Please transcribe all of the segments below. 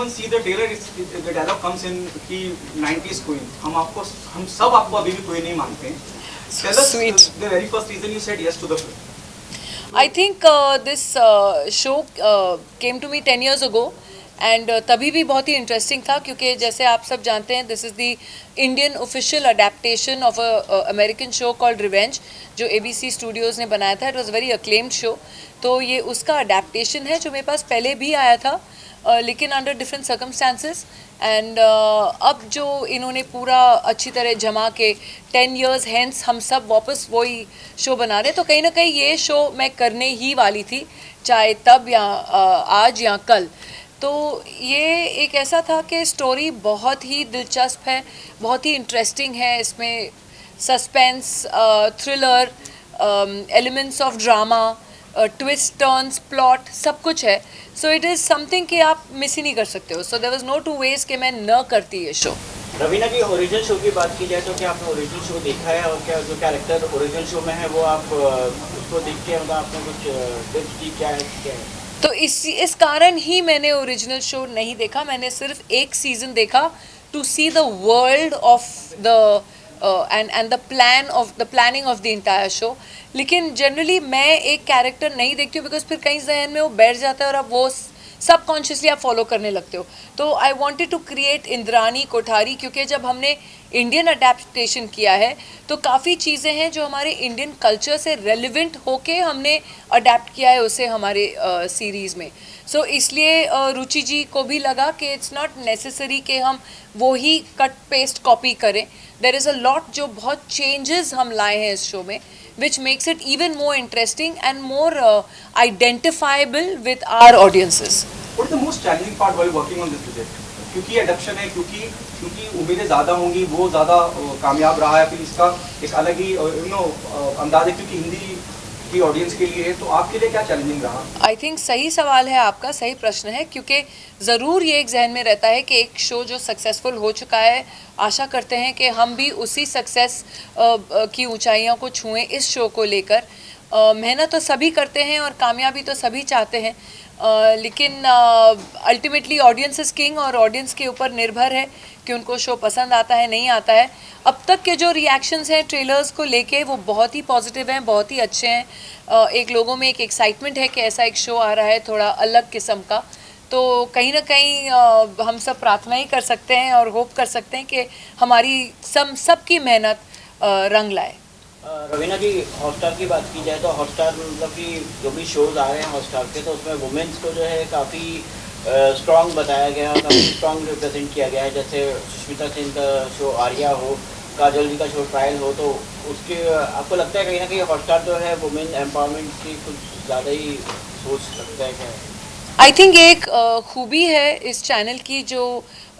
even see the trailer, the dialogue comes in कि 90s queen. हम सब आपको अभी भी queen नहीं मानते हैं. Tell us Sweet. the very first reason you said yes to the film. I think this show came to me 10 years ago and तभी भी बहुत ही इंटरेस्टिंग था क्योंकि जैसे आप सब जानते हैं this is the Indian official adaptation of a American show called revenge जो ABC स्टूडियोज़ ने बनाया था. It was very acclaimed show. तो ये उसका अडेप्टेशन है जो मेरे पास पहले भी आया था लेकिन अंडर डिफरेंट सर्कमस्टांसेस. एंड अब जो इन्होंने पूरा अच्छी तरह जमा के 10 years हेंस हम सब वापस वही शो बना रहे हैं. तो कहीं ना कहीं ये शो मैं करने ही वाली थी चाहे तब या आज या कल. तो ये एक ऐसा था कि स्टोरी बहुत ही दिलचस्प है, बहुत ही इंटरेस्टिंग है. इसमें suspense, thriller, elements of drama, twist, turns, plot सब कुछ है. सो इट इज़ समथिंग कि आप मिस ही नहीं कर सकते हो. So there was no two ways कि मैं न करती ये शो. रवीना की ओरिजिनल शो की बात की जाए तो क्या आपने ओरिजिनल शो देखा है और क्या जो कैरेक्टर ओरिजिनल शो में है वो आप उसको देख के मतलब आपने कुछ टिप्स दी क्या है? तो इस कारण ही मैंने ओरिजिनल शो नहीं देखा. मैंने सिर्फ एक सीज़न देखा to see the world of the end the planning of the entire show. लेकिन जनरली मैं एक कैरेक्टर नहीं देखती हूँ बिकॉज फिर कहीं जहन में वो बैठ जाता है और अब वो सबकॉन्शियसली आप फॉलो करने लगते हो. तो I wanted to create Indrani Kothari क्योंकि जब हमने इंडियन अडेप्टेशन किया है तो काफ़ी चीज़ें हैं जो हमारे इंडियन कल्चर से रेलिवेंट होके हमने अडेप्ट किया है उसे हमारे सीरीज़ में. सो इसलिए रुचि जी को भी लगा कि इट्स नॉट नेसेसरी कि हम वो ही कट पेस्ट कॉपी करें. देयर इज़ अ लॉट जो बहुत चेंजेस हम लाए हैं इस शो में which makes it even more interesting and more identifiable with our audiences. What is the most challenging part while working on this project? क्योंकि adaption है, क्योंकि उम्मीदें ज़्यादा होंगी, वो ज़्यादा कामयाब रहा है, फिर इसका एक अलग ही अंदाज है क्योंकि हिंदी की ऑडियंस के लिए. तो आपके लिए क्या चैलेंजिंग रहा? आई थिंक सही सवाल है आपका, सही प्रश्न है क्योंकि ज़रूर ये एक जहन में रहता है कि एक शो जो सक्सेसफुल हो चुका है आशा करते हैं कि हम भी उसी सक्सेस की ऊंचाइयों को छुएं इस शो को लेकर. मेहनत तो सभी करते हैं और कामयाबी तो सभी चाहते हैं लेकिन अल्टीमेटली ऑडियंस इज़ किंग और ऑडियंस के ऊपर निर्भर है कि उनको शो पसंद आता है नहीं आता है. अब तक के जो रिएक्शंस हैं ट्रेलर्स को लेके वो बहुत ही पॉजिटिव हैं, बहुत ही अच्छे हैं. एक लोगों में एक एक्साइटमेंट है कि ऐसा एक शो आ रहा है थोड़ा अलग किस्म का. तो कहीं ना कहीं हम सब प्रार्थना ही कर सकते हैं और होप कर सकते हैं कि हमारी सबकी मेहनत रंग लाए. रवीना जी हॉटस्टार की बात की जाए तो हॉटस्टार मतलब कि जो भी शोज़ आ रहे हैं हॉटस्टार के तो उसमें वुमेन्स को जो है काफ़ी स्ट्रॉन्ग बताया गया है, काफ़ी स्ट्रॉन्ग रिप्रेजेंट किया गया है. जैसे सुष्मिता सेन का शो आर्या हो, काजल जी का शो ट्रायल हो, तो उसके आपको लगता है कहीं ना कहीं हॉटस्टार जो है वुमेन एम्पावरमेंट की कुछ ज़्यादा ही सोच सकता है क्या? आई थिंक एक खूबी है इस चैनल की जो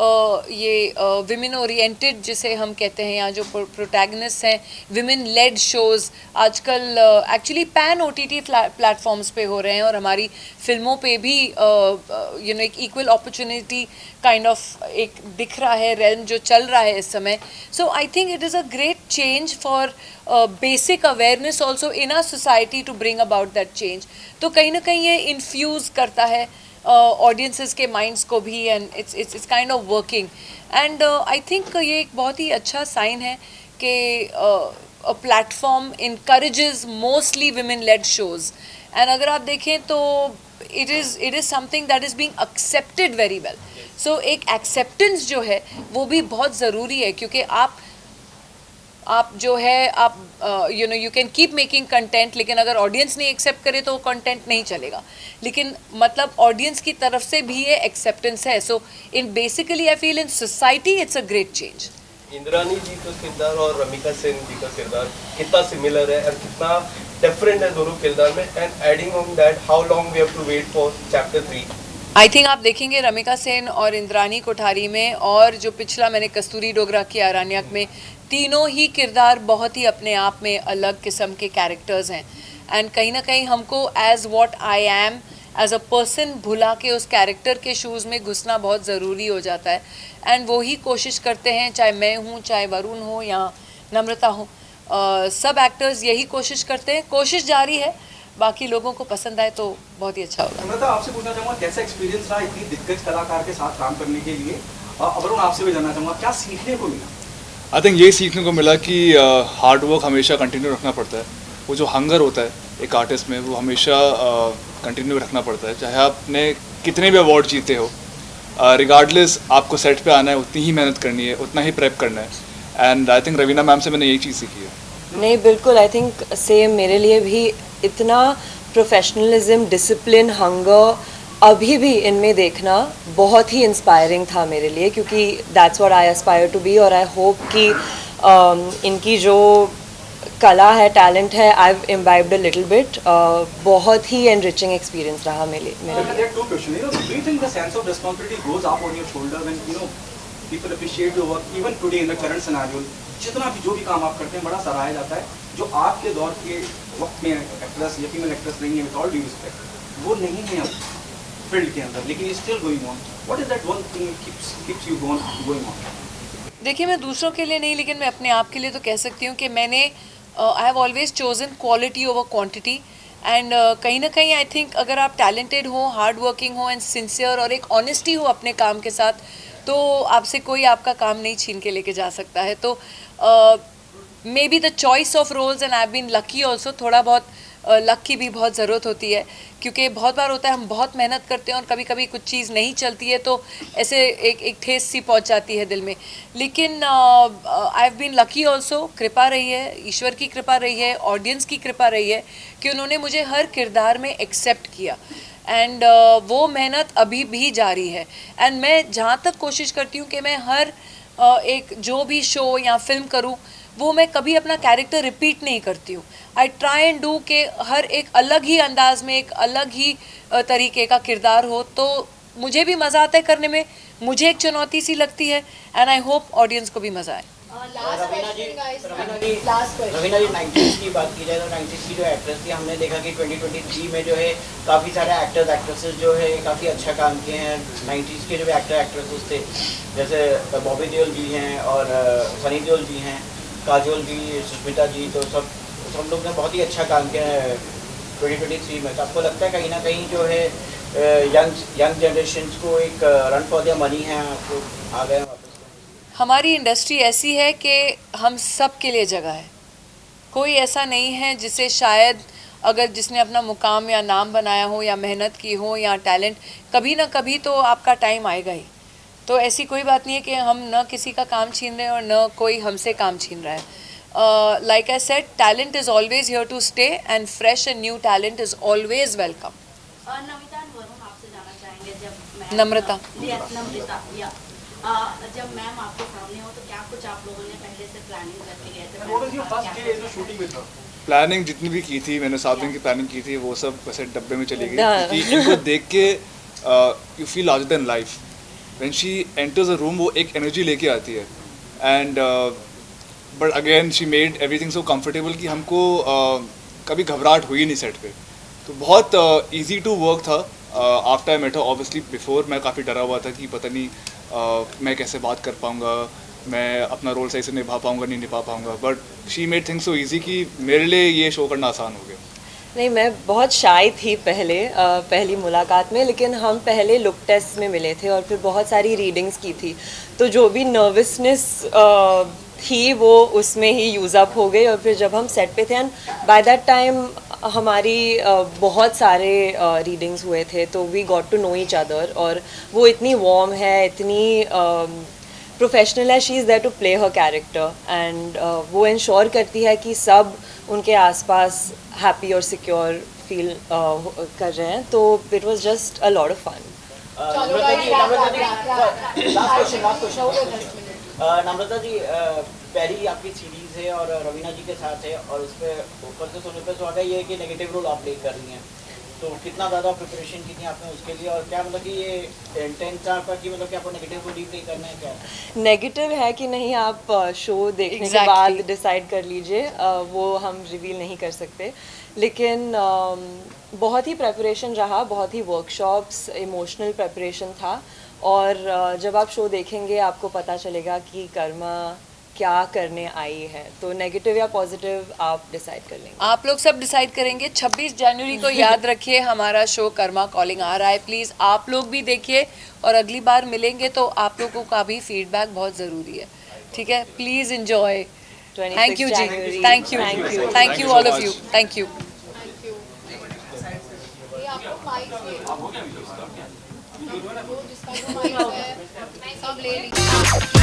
ये विमेन ओरिएंटेड जिसे हम कहते हैं, यहाँ जो प्रोटैगनिस्ट हैं विमेन लेड शोज़ आजकल एक्चुअली पैन OTT प्लेटफॉर्म्स पे हो रहे हैं और हमारी फिल्मों पे भी एक इक्वल अपॉर्चुनिटी काइंड ऑफ एक दिख रहा है रेल्म जो चल रहा है इस समय. So I think it is a great change for basic awareness also in our society to bring about that change. तो कहीं ना कहीं ये इन्फ्यूज़ करता है ऑडियंसेस के माइंड्स को भी and it's kind of working. And I think ये एक बहुत ही अच्छा साइन है कि a platform encourages mostly women led shows. And अगर आप देखें तो it is something that is being accepted very well. So एक एक्सेप्टेंस जो है वो भी बहुत ज़रूरी है क्योंकि आप जो है आप you can keep making content लेकिन अगर ऑडियंस नहीं एक्सेप्ट करे तो कंटेंट नहीं चलेगा. लेकिन मतलब ऑडियंस की तरफ से भी ये एक्सेप्टेंस है. So in basically I feel in society it's a great change. Indrani ji का किरदार और रमिका सेन जी का किरदार कितना सिमिलर है और कितना डिफरेंट है दोनों किरदार में. And adding on that how long we have to wait for chapter 3. I think आप देखेंगे रमिका सेन और इंद्रानी कोठारी में और जो पिछला मैंने कस्तूरी डोगरा किया अरण्यक में, तीनों ही किरदार बहुत ही अपने आप में अलग किस्म के कैरेक्टर्स हैं. एंड कहीं ना कहीं हमको as what I am as a person भुला के उस कैरेक्टर के शूज़ में घुसना बहुत ज़रूरी हो जाता है. एंड वो ही कोशिश करते हैं, चाहे मैं हूँ, चाहे वरुण हो या नम्रता हो, सब एक्टर्स यही कोशिश करते हैं. कोशिश जारी है बाकी लोगों को पसंद आए तो बहुत ही अच्छा होगा। नम्रता, आपसे पूछना चाहूँगा कैसा एक्सपीरियंस रहा इतनी दिग्गज कलाकार के साथ काम करने के लिए? अवरुण, आपसे भी जानना चाहूँगा क्या सीखने को मिला? आई थिंक ये सीखने को मिला कि हार्ड वर्क हमेशा कंटिन्यू रखना पड़ता है। वो जो हंगर होता है एक आर्टिस्ट में, वो हमेशा कंटिन्यू रखना पड़ता है, चाहे आपने कितने भी अवार्ड जीते हो। रिगार्डलेस आपको सेट पे आना है, उतनी ही मेहनत करनी है, उतना ही प्रेप करना है। And I think Raveena ma'am से मैंने यही चीज़ सीखी है। नहीं, बिल्कुल, आई थिंक सेम मेरे लिए भी इतना प्रोफेशनलिज्म, डिसिप्लिन, हंगर अभी भी इनमें देखना बहुत ही इंस्पायरिंग था मेरे लिए, क्योंकि that's what I aspire to be. और आई होप कि इनकी जो कला है, टैलेंट है, I have imbibed a little bit. बहुत ही एनरिचिंग एक्सपीरियंस रहा मेरे लिए। There are two questions. Do you think the sense of responsibility goes up on your shoulder when people appreciate your work even today in the current scenario? जितना भी जो भी काम आप करते हैं बड़ा सराहा जाता है। जो आपके दौर के वक्त में एक्ट्रेस या फीमेल एक्ट्रेस नहीं है, विद ऑल ड्यू रिस्पेक्ट, वो नहीं है अब फील्ड के अंदर, लेकिन still going on. What is that one thing keeps you going on? देखिए, मैं दूसरों के लिए नहीं, लेकिन मैं अपने आप के लिए तो कह सकती हूँ कि मैंने I have always chosen quality over quantity. And कहीं ना कहीं आई थिंक अगर आप टैलेंटेड हो, हार्ड वर्किंग हो एंड सिंसियर और एक ऑनेस्टी हो अपने काम के साथ, तो आपसे कोई आपका काम नहीं छीन के लेके जा सकता है। तो maybe the choice of roles, and I have been lucky also. थोड़ा बहुत लक की भी बहुत ज़रूरत होती है, क्योंकि बहुत बार होता है हम बहुत मेहनत करते हैं और कभी कभी कुछ चीज़ नहीं चलती है, तो ऐसे एक ठेस सी पहुंच जाती है दिल में। लेकिन I have been lucky also. कृपा रही है, ईश्वर की कृपा रही है, ऑडियंस की कृपा रही है कि उन्होंने मुझे हर किरदार में एक्सेप्ट किया। एंड वो मेहनत अभी भी जारी है। एंड मैं जहाँ तक कोशिश करती हूँ कि मैं हर एक जो भी शो या फिल्म करूँ, वो मैं कभी अपना कैरेक्टर रिपीट नहीं करती हूँ। आई ट्राई एंड डू के हर एक अलग ही अंदाज में, एक अलग ही तरीके का किरदार हो, तो मुझे भी मज़ा आता है करने में, मुझे एक चुनौती सी लगती है। एंड आई होप ऑडियंस को भी मज़ा आए। रवीना जी 90s की बात की जाए तो 90s की जो एक्ट्रेस थी, हमने देखा कि 2023 में जो है काफ़ी सारे एक्टर्स एक्ट्रेसेस जो है काफ़ी अच्छा काम किए हैं। 90s के जो भी एक्टर एक्ट्रेसेस थे, जैसे बॉबी देओल जी हैं और सनी देओल जी हैं, काजोल जी, सुष्मिता जी, तो सब लोग ने बहुत ही अच्छा काम किया है 2023 में। तो आपको लगता है कहीं ना कहीं जो है यंग जनरेशन को एक रन फॉर द मनी है, आपको आ गए वापस? हमारी इंडस्ट्री ऐसी है कि हम सब के लिए जगह है। कोई ऐसा नहीं है जिसे शायद अगर जिसने अपना मुकाम या नाम बनाया हो या मेहनत की हो या टैलेंट, कभी ना कभी तो आपका टाइम आएगा ही। तो ऐसी कोई बात नहीं है कि हम न किसी का काम छीन रहे हैं और न कोई हमसे काम छीन रहा है। Like I said, talent is always here to stay and fresh and new talent is always welcome. Namita और वरुण, आपसे जानना चाहेंगे नम्रता। जब मैम आपके सामने हो तो क्या कुछ आप लोगों ने पहले से प्लानिंग करके गए थे? What was your first day in the shooting with her? Planning जितनी भी की थी, मैंने 7 दिन की प्लानिंग की थी, वो सब वैसे डब्बे में चली गई, क्योंकि इनको देख के you feel larger than life. When she enters a room, वो एक एनर्जी लेके आती है। And but again she made everything so comfortable कि हमको कभी घबराहट हुई नहीं सेट पे। तो बहुत ईजी टू वर्क था। After I met her, obviously before मैं काफ़ी डरा हुआ था कि पता नहीं मैं कैसे बात कर पाऊँगा, मैं अपना रोल सही से निभा पाऊँगा नहीं निभा पाऊँगा। But she made things so easy कि मेरे लिए ये शो करना आसान हो गया। नहीं, मैं बहुत शाय थी पहली मुलाकात में, लेकिन हम पहले लुक टेस्ट में मिले थे और फिर बहुत सारी रीडिंग्स की थी, तो जो भी नर्वसनेस थी वो उसमें ही यूज़ अप हो गई। और फिर जब हम सेट पे थे, एंड बाय दैट टाइम हमारी बहुत सारे रीडिंग्स हुए थे, तो we got to know each other. और वो इतनी वार्म है, इतनी प्रोफेशनल है, she is there to play her character, and वो इंश्योर करती है कि सब उनके आसपास हैप्पी और सिक्योर फील कर रहे हैं। तो it was just a lot of fun. Namrata ji, पहली आपकी सीरीज है और रवीना जी के साथ है, और उस पर ऊपर से सुनने पे स्वागत ये है कि नेगेटिव रोल आप प्ले कर रही हैं, तो कितना ज़्यादा प्रिपरेशन की थी आपने उसके लिए, और क्या मतलब कि ये इंटेंस था आपका कि मतलब कि आपको नेगेटिव रोल ही प्ले करना है? क्या नेगेटिव है कि नहीं, आप शो देखने के बाद डिसाइड कर लीजिए, वो हम रिवील नहीं कर सकते। लेकिन बहुत ही प्रेपरेशन रहा, बहुत ही वर्कशॉप्स, इमोशनल प्रेपरेशन था। और जब आप शो देखेंगे आपको पता चलेगा कि कर्मा क्या करने आई है, तो नेगेटिव या पॉजिटिव आप डिसाइड कर लेंगे। आप लोग सब डिसाइड करेंगे। 26 जनवरी को याद रखिए हमारा शो कर्मा कॉलिंग आ रहा है, प्लीज़ आप लोग भी देखिए और अगली बार मिलेंगे तो आप लोगों का भी फीडबैक बहुत ज़रूरी है, ठीक है? Please enjoy. Thank you ji, thank you all of you, thank you. ये आपको माइक से वो जिसका जो माइक है सब ले लीजिए।